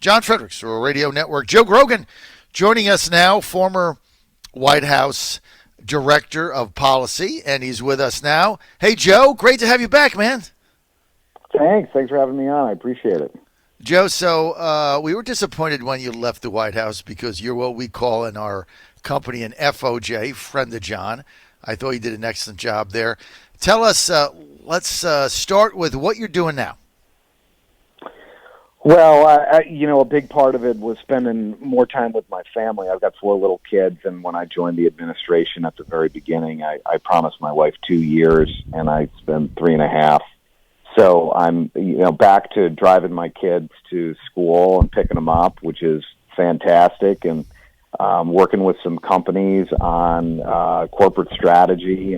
John Fredericks Radio Network. Joe Grogan joining us now, former White House Director of Policy, and he's with us now. Hey, Joe, great to have you back, man. Thanks for having me on. I appreciate it. Joe, so we were disappointed when you left the White House because you're what we call in our company an FOJ, friend of John. I thought you did an excellent job there. Tell us, let's start with what you're doing now. Well, a big part of it was spending more time with my family. I've got 4 little kids, and when I joined the administration at the very beginning, I promised my wife 2 years, and I spent 3.5. So I'm, back to driving my kids to school and picking them up, which is fantastic, and working with some companies on corporate strategy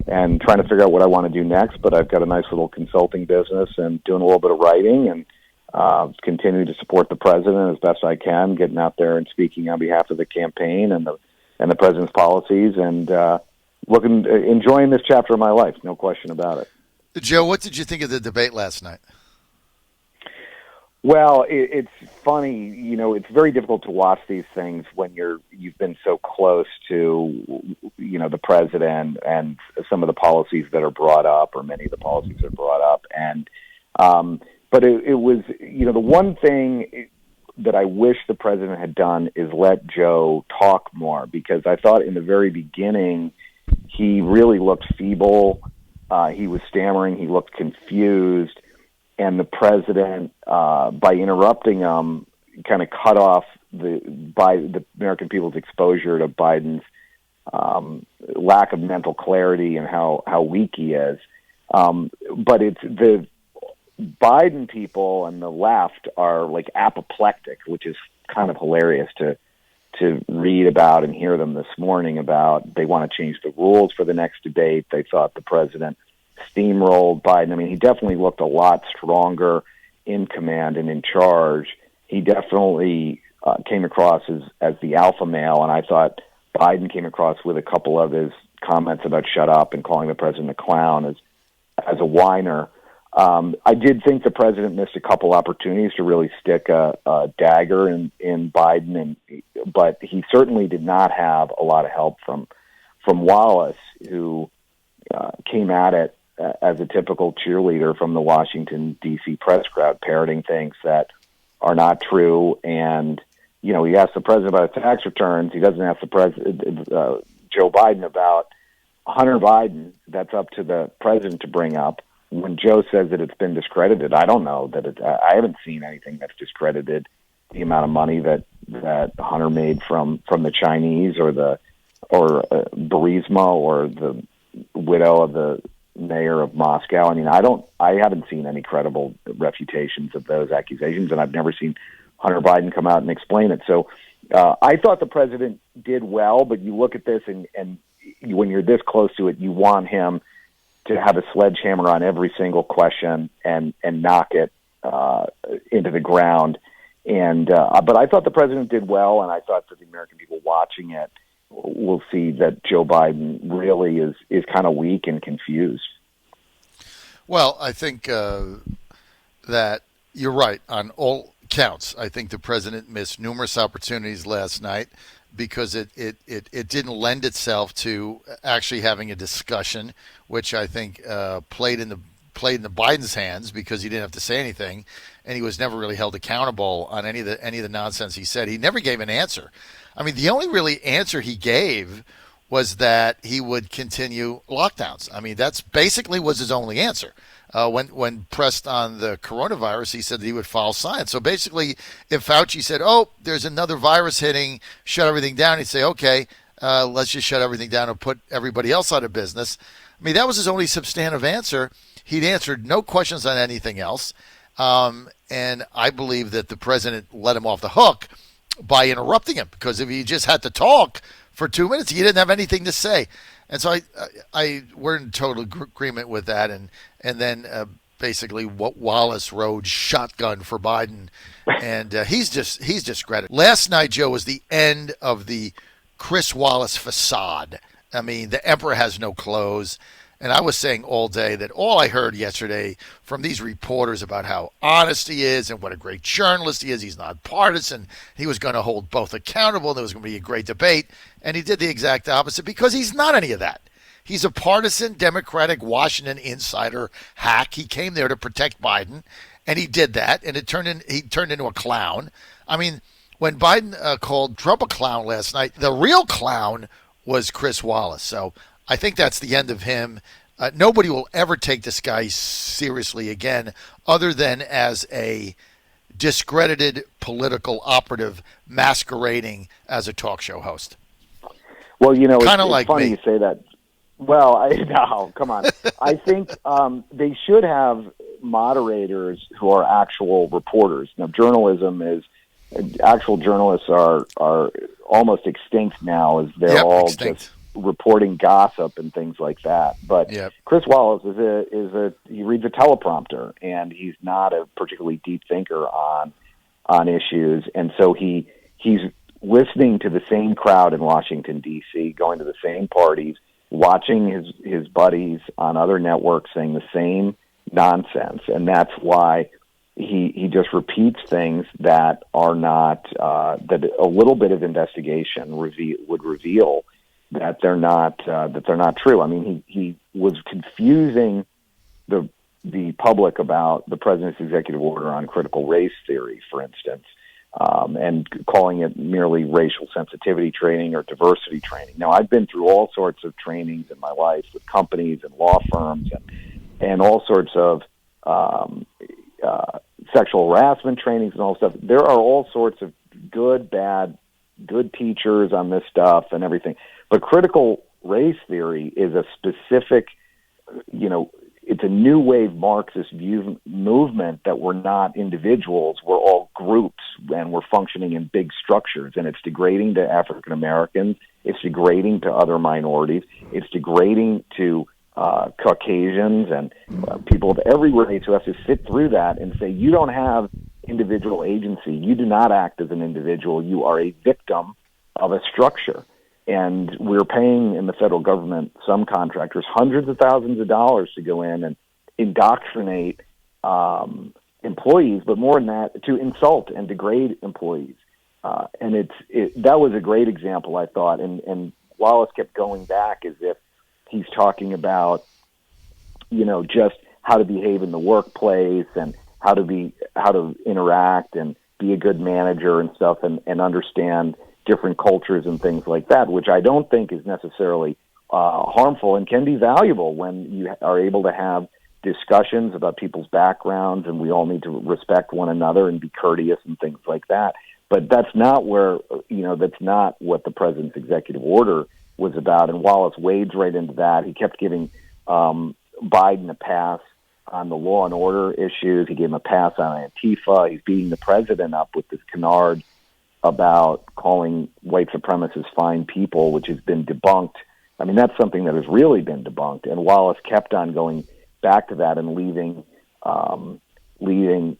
and trying to figure out what I want to do next. But I've got a nice little consulting business and doing a little bit of writing and continuing to support the president as best I can, getting out there and speaking on behalf of the campaign and the president's policies, and enjoying this chapter of my life, no question about it. Joe, what did you think of the debate last night? Well, it's funny, it's very difficult to watch these things when you've been so close to, the president and some of the policies that are brought up, or many of the policies that are brought up, and but it was, the one thing that I wish the president had done is let Joe talk more, because I thought in the very beginning he really looked feeble. He was stammering. He looked confused. And the president, by interrupting him, kind of cut off the American people's exposure to Biden's lack of mental clarity and how weak he is. But it's the Biden people and the left are like apoplectic, which is kind of hilarious to read about and hear them this morning about. They want to change the rules for the next debate. They thought the president steamrolled Biden. I mean, he definitely looked a lot stronger in command and in charge. He definitely came across as the alpha male, and I thought Biden came across with a couple of his comments about shut up and calling the president a clown as a whiner. I did think the president missed a couple opportunities to really stick a dagger in Biden, but he certainly did not have a lot of help from Wallace, who came at it as a typical cheerleader from the Washington, D.C. press crowd, parroting things that are not true. And, he asked the president about tax returns. He doesn't ask the president, Joe Biden, about Hunter Biden. That's up to the president to bring up. When Joe says that it's been discredited, I don't know that I haven't seen anything that's discredited the amount of money that Hunter made from the Chinese or Burisma or the widow of the mayor of Moscow. I mean, I haven't seen any credible refutations of those accusations, and I've never seen Hunter Biden come out and explain it. So I thought the president did well, but you look at this and when you're this close to it, you want him to have a sledgehammer on every single question and knock it into the ground. And but I thought the president did well, and I thought that the American people watching it will see that Joe Biden really is kind of weak and confused. Well, I think that you're right on all counts. I think the president missed numerous opportunities last night because it didn't lend itself to actually having a discussion, which I think played in the Biden's hands because he didn't have to say anything, and he was never really held accountable on any of the nonsense he said. He never gave an answer. I mean, the only really answer he gave was that he would continue lockdowns. I mean, that's basically was his only answer. When pressed on the coronavirus, he said that he would follow science. So basically, if Fauci said, oh, there's another virus hitting, shut everything down, he'd say, okay, let's just shut everything down and put everybody else out of business. I mean, that was his only substantive answer. He'd answered no questions on anything else. And I believe that the president let him off the hook by interrupting him, because if he just had to talk for 2 minutes, he didn't have anything to say. And so we're in total agreement with that. And then basically what Wallace rode shotgun for Biden, and he's discredited. Last night, Joe, was the end of the Chris Wallace facade. I mean, the emperor has no clothes. And I was saying all day that all I heard yesterday from these reporters about how honest he is and what a great journalist he is. He's not partisan. He was going to hold both accountable. There was going to be a great debate. And he did the exact opposite because he's not any of that. He's a partisan Democratic Washington insider hack. He came there to protect Biden, and he did that, and he turned into a clown. I mean, when Biden called Trump a clown last night, the real clown was Chris Wallace. So I think that's the end of him. Nobody will ever take this guy seriously again other than as a discredited political operative masquerading as a talk show host. Well, it's like funny me. you say that. Well, no, come on. I think they should have moderators who are actual reporters. Now, actual journalists are almost extinct now, as they're all extinct. Just reporting gossip and things like that. But Chris Wallace he reads a teleprompter, and he's not a particularly deep thinker on issues, and so he's listening to the same crowd in Washington D.C., going to the same parties, watching his buddies on other networks saying the same nonsense, and that's why he just repeats things that are not that a little bit of investigation would reveal that they're not true. I mean, he was confusing the public about the president's executive order on critical race theory, for instance, and calling it merely racial sensitivity training or diversity training. Now, I've been through all sorts of trainings in my life with companies and law firms and all sorts of sexual harassment trainings and all stuff. There are all sorts of good teachers on this stuff and everything. But critical race theory is a specific, it's a new wave Marxist movement that we're not individuals, we're all groups, and we're functioning in big structures, and it's degrading to African Americans, it's degrading to other minorities, it's degrading to Caucasians and people of every race who have to sit through that and say, you don't have individual agency, you do not act as an individual, you are a victim of a structure. And we're paying in the federal government, some contractors, hundreds of thousands of dollars to go in and indoctrinate employees, but more than that, to insult and degrade employees. And that was a great example, I thought. And Wallace kept going back as if he's talking about, just how to behave in the workplace and how to interact and be a good manager and stuff, and understand different cultures and things like that, which I don't think is necessarily harmful and can be valuable when you are able to have discussions about people's backgrounds, and we all need to respect one another and be courteous and things like that. But that's not that's not what the president's executive order was about. And Wallace wades right into that. He kept giving Biden a pass on the law and order issues. He gave him a pass on Antifa. He's beating the president up with this canard about calling white supremacists fine people, which has been debunked. I mean, that's something that has really been debunked. And Wallace kept on going back to that and leaving Biden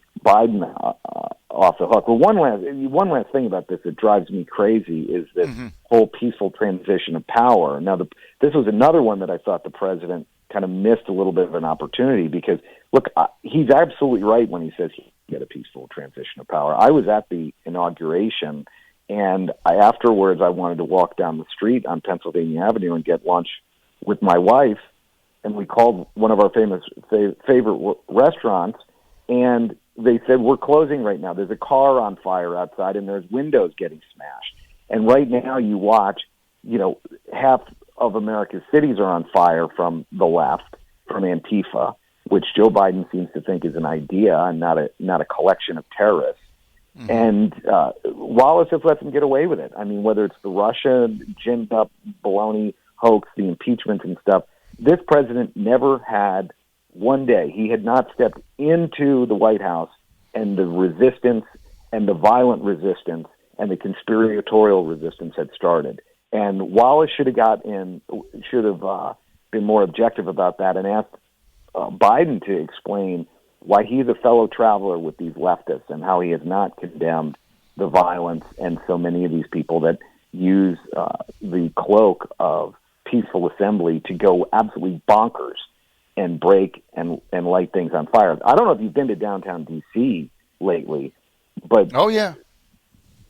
off the hook. Well, one last thing about this that drives me crazy is this whole peaceful transition of power. Now, this was another one that I thought the president kind of missed a little bit of an opportunity, because, look, he's absolutely right when he says he can get a peaceful transition of power. I was at the inauguration, and afterwards I wanted to walk down the street on Pennsylvania Avenue and get lunch with my wife, and we called one of our favorite restaurants, and they said, we're closing right now. There's a car on fire outside, and there's windows getting smashed. And right now you watch, half of America's cities are on fire from the left, from Antifa, which Joe Biden seems to think is an idea and not a collection of terrorists. Mm-hmm. And Wallace just lets them get away with it. I mean, whether it's the Russia ginned up baloney hoax, the impeachment and stuff, this president never had one day. He had not stepped into the White House, and the resistance and the violent resistance and the conspiratorial resistance had started. And Wallace should have been more objective about that and asked Biden to explain why he's a fellow traveler with these leftists and how he has not condemned the violence and so many of these people that use the cloak of peaceful assembly to go absolutely bonkers and break and light things on fire. I don't know if you've been to downtown D.C. lately, but oh yeah,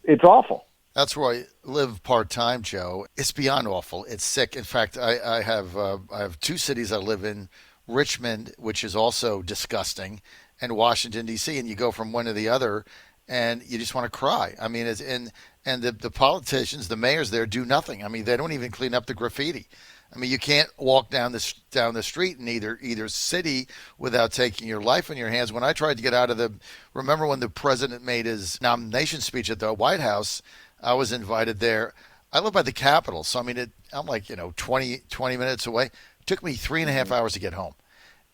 it's awful. that's where I live part-time, Joe. It's beyond awful. It's sick. In fact, I have two cities I live in, Richmond, which is also disgusting, and Washington, D.C., and you go from one to the other, and you just want to cry. I mean, and the politicians, the mayors there do nothing. I mean, they don't even clean up the graffiti. I mean, you can't walk down the street in either city without taking your life in your hands. When I tried to get out of remember when the president made his nomination speech at the White House, I was invited there. I live by the Capitol, so I mean, I'm like 20 minutes away. It took me 3.5 hours to get home.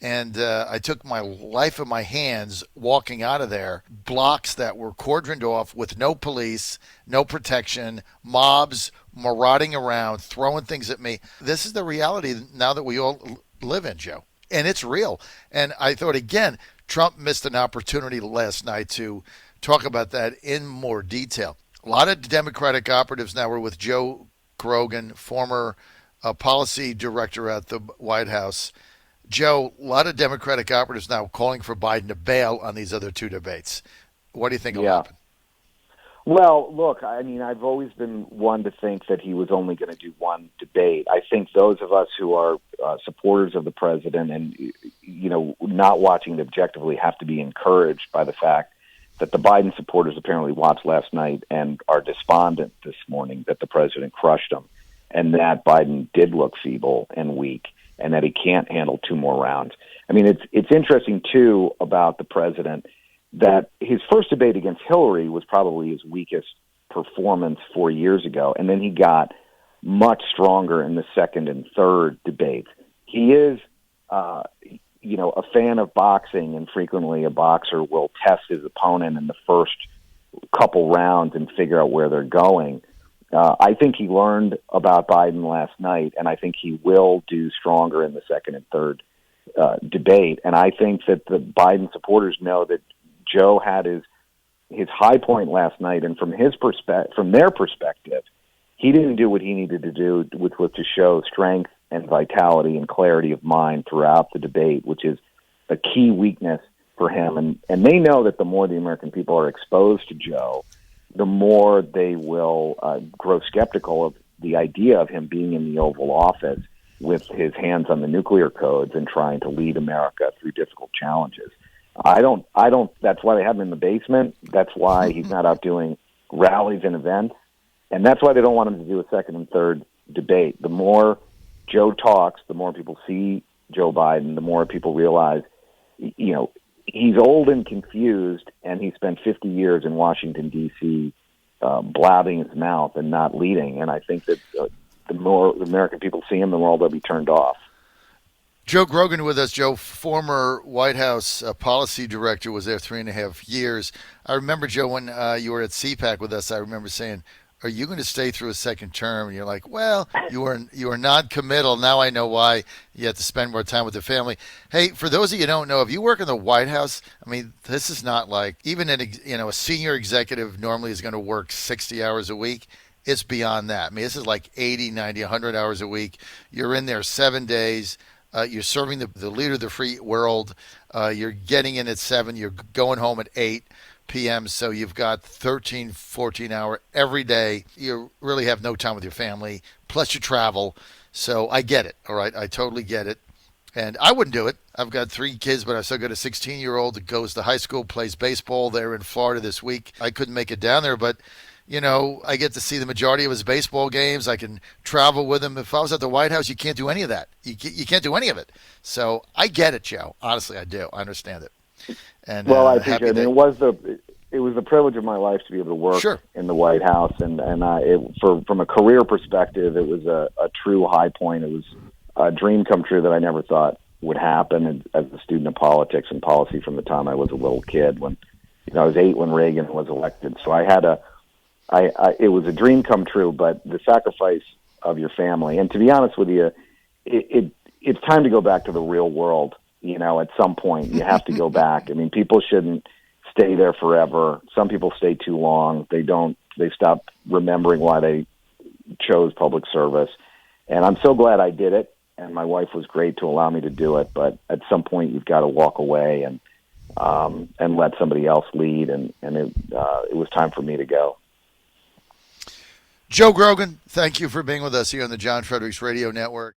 And I took my life in my hands walking out of there, blocks that were cordoned off with no police, no protection, mobs marauding around, throwing things at me. This is the reality now that we all live in, Joe. And it's real. And I thought, again, Trump missed an opportunity last night to talk about that in more detail. A lot of Democratic operatives now were with Joe Grogan, former policy director at the White House. Joe, a lot of Democratic operatives now calling for Biden to bail on these other two debates. What do you think will happen? Well, look, I mean, I've always been one to think that he was only going to do one debate. I think those of us who are supporters of the president and, not watching it objectively have to be encouraged by the fact that the Biden supporters apparently watched last night and are despondent this morning that the president crushed them and that Biden did look feeble and weak, and that he can't handle two more rounds. I mean, it's interesting, too, about the president that his first debate against Hillary was probably his weakest performance 4 years ago, and then he got much stronger in the second and third debates. He is, a fan of boxing, and frequently a boxer will test his opponent in the first couple rounds and figure out where they're going. I think he learned about Biden last night, and I think he will do stronger in the second and third debate. And I think that the Biden supporters know that Joe had his high point last night, and from their perspective, he didn't do what he needed to do, which was to show strength and vitality and clarity of mind throughout the debate, which is a key weakness for him. And they know that the more the American people are exposed to Joe, the more they will grow skeptical of the idea of him being in the Oval Office with his hands on the nuclear codes and trying to lead America through difficult challenges. I don't, that's why they have him in the basement. That's why he's not out doing rallies and events. And that's why they don't want him to do a second and third debate. The more Joe talks, the more people see Joe Biden, the more people realize, he's old and confused, and he spent 50 years in Washington, D.C., blabbing his mouth and not leading. And I think that the more the American people see him, the more they'll be turned off. Joe Grogan with us. Joe, former White House policy director, was there 3.5 years. I remember, Joe, when you were at CPAC with us, I remember saying, are you going to stay through a second term? And you're like, well, you are non-committal. Now I know why you have to spend more time with the family. Hey, for those of you who don't know, if you work in the White House, I mean, this is not like even a senior executive normally is going to work 60 hours a week. It's beyond that. I mean, this is like 80, 90, 100 hours a week. You're in there 7 days. You're serving the leader of the free world. You're getting in at 7. You're going home at 8 p.m. So you've got 13, 14 hour every day. You really have no time with your family. Plus you travel. So I get it. All right. I totally get it. And I wouldn't do it. I've got 3 kids, but I still got a 16-year-old that goes to high school, plays baseball there in Florida this week. I couldn't make it down there, but I get to see the majority of his baseball games. I can travel with him. If I was at the White House, you can't do any of that. You can't do any of it. So I get it, Joe. Honestly, I do. I understand it. And well, I appreciate it. It was the privilege of my life to be able to work in the White House, and from a career perspective, it was a true high point. It was a dream come true that I never thought would happen as a student of politics and policy from the time I was a little kid. When I was 8 when Reagan was elected, so it was a dream come true. But the sacrifice of your family, and to be honest with you, it's time to go back to the real world. At some point, you have to go back. I mean, people shouldn't stay there forever. Some people stay too long. They stop remembering why they chose public service. And I'm so glad I did it. And my wife was great to allow me to do it. But at some point, you've got to walk away and let somebody else lead. And it was time for me to go. Joe Grogan, thank you for being with us here on the John Fredericks Radio Network.